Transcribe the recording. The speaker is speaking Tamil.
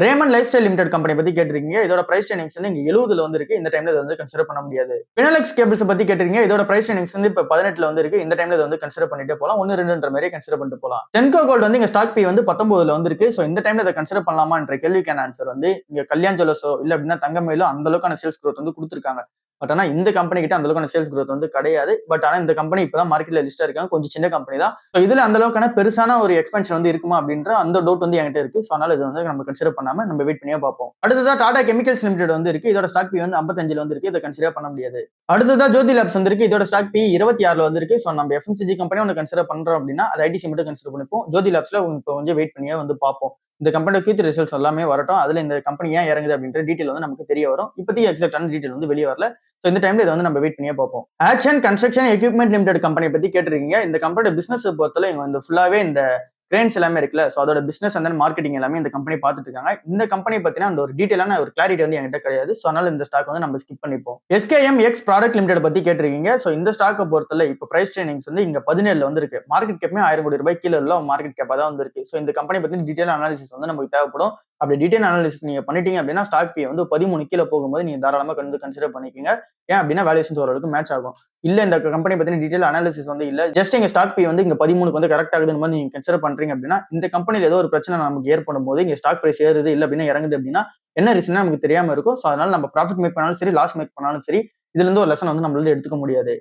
Ramen life style limited company பத்தி கேட்டிருக்கீங்க. இதோட பிரைஸ் ட்ரெண்டிங்ஸ் வந்து இங்க 70ல வந்து இருக்கு. இந்த டைம்ல இதை வந்து கன்சிடர் பண்ண முடியாது. பினோலெக்ஸ் கேபிள்ஸ் பத்தி கேட்டிருக்கீங்க. இதோட பிரைஸ் ட்ரெண்டிங்ஸ் வந்து இப்ப 18ல வந்து இருக்கு. இந்த டைம்ல இதை வந்து கன்சிடர் பண்ணிட்டே போலாம். 1, 2ன்ற மாதிரி கன்சிடர் பண்ணிட்டு போலாம். சென்கோ கோல்டு வந்து இங்க ஸ்டாக் பி வந்து 19ல வந்து இருக்கு. சோ இந்த டைம்ல இதை கன்சிடர் பண்ணலாமான்ற கேள்விக்கான ஆன்சர் வந்து இங்க கல்யாண் ஜுவல்லர்ஸோ இல்ல அப்படின்னா தங்கமயிலோ அந்த அளவுக்கான சேல்ஸ் growth வந்து கொடுத்திருக்காங்க. பட் ஆனா இந்த கம்பெனி கிட்ட அந்த அளவுக்கான சேல்ஸ் growth வந்து கிடையாது. பட் ஆனா இந்த கம்பெனி இப்பதான் மார்க்கெட்ல லிஸ்டா இருக்காங்க. கொஞ்சம் சின்ன கம்பெனி தான். இதுல அந்த அளவுக்கான பெருசான ஒரு எக்ஸ்பென்ஷன் வந்து இருக்குமா அப்படின்ற அந்த டவுட் வந்து என்கிட்ட இருக்கு. சோ அதனால இது வந்து நம்ம கன்சிடர் பண்ணாம நம்ம வெயிட் பண்ணியே பார்ப்போம். அடுத்ததா டாடா கெமிக்கல்ஸ் லிமிடெட் வந்து இருக்கு. இதோட ஸ்டாக் பி வந்து 55ல வந்து இருக்கு. இதை கன்சிடர் பண்ண முடியாது. அடுத்ததா ஜோதி லேப்ஸ் வந்து இருக்கு. இதோட ஸ்டாக் பி 26ல வந்து இருக்கு. சோ நம்ம எஃப்எம்சிஜி கம்பெனி ஒன்று கன்சிடர் பண்றோம் அப்படின்னா அது ஐடிசி மட்டும் கன்சிடர் பண்ணிப்போம். ஜோதி லேப்ஸ்ல இப்போ கொஞ்சம் வெயிட் பண்ணியே வந்து பார்ப்போம். இந்த கம்பெனியோட Q3 ரிசல்ட்ஸ் எல்லாமே வரட்டும். அதுல இந்த கம்பெனி ஏன் இறங்குது அப்படின்ற டீடைல் வந்து நமக்கு தெரிய வரும். இப்போதைக்கு எக்ஸாக்டான டீடைல் வந்து வெளியே வரல. சோ இந்த டைம்ல இதை வந்து நம்ம வெயிட் பண்ணியே பார்ப்போம். Action construction equipment limited company பத்தி கேட்டிருக்கீங்க. இந்த கம்பெனியோட பிசினஸ் பொறுத்தவரை இவங்க வந்து ஃபுல்லாவே இந்த கிரேன்ஸ் எல்லாமே இருக்குல்ல. சோ அதோட பிசினஸ் அண்ட் மார்க்கெட்டிங் எல்லாமே இந்த கம்பெனி பார்த்துட்டு இருக்காங்க. இந்த கம்பெனி பத்தினா அந்த ஒரு டீடைலான ஒரு கிளாரிட்டி வந்து என்கிட்ட கிடையாது. சோ அதனால இந்த ஸ்டாக் வந்து நம்ம ஸ்கிப் பண்ணிப்போம். SKM X ப்ராடக்ட் லிமிடெட் பத்தி கேட்டிருக்கீங்க. சோ இந்த ஸ்டாக்கை பொறுத்தவரை இப்போ பிரைஸ் ட்ரெண்டிங்ஸ் வந்து இங்க 17ல வந்து இருக்கு. மார்க்கெட் கேப்மே 1000 கோடி ரூபாய் கீழே உள்ள மார்க்கெட் கேப்பா தான் வந்து இருக்கு. சோ இந்த கம்பெனி பத்தி டீடைல் அனாலிசிஸ் வந்து நமக்கு தேவைப்படும். அப்படி டீடைல் அனாலிசிஸ் நீங்க பண்ணிட்டீங்க அப்படின்னா ஸ்டாக் பி வந்து 13 கீழே போகும்போது நீங்க தாராளமா கன்சிடர் பண்ணிக்கோங்க. ஏன் அப்படின்னா வேல்யூஷன்ஸ் ஓரளவுக்கு மேட்ச் ஆகும். இல்ல இந்த கம்பெனி பத்தின டீடைல் அனாலிசிஸ் வந்து இல்ல ஜஸ்ட் எங்க ஸ்டாக் பி வந்து இங்க 13க்கு வந்து கரெக்ட் ஆகுதுன்னு மாதிரி நீங்க கன்சிடர் பண்றீங்க அப்படின்னா இந்த கம்பெனில ஏதோ ஒரு பிரச்சனை நமக்கு ஏற்படும் போது இங்க ஸ்டாக் பிரைஸ் ஏறுது இல்ல அப்படின்னா இறங்குது அப்படின்னா என்ன ரீசன் நமக்கு தெரியாம இருக்கும். சோ அதனால நம்ம ப்ராஃபிட் மேக் பண்ணாலும் சரி லாஸ் மேக் பண்ணாலும் சரி இதுல இருந்து ஒரு லெசன் வந்து நம்மளால எடுத்துக்க முடியாது.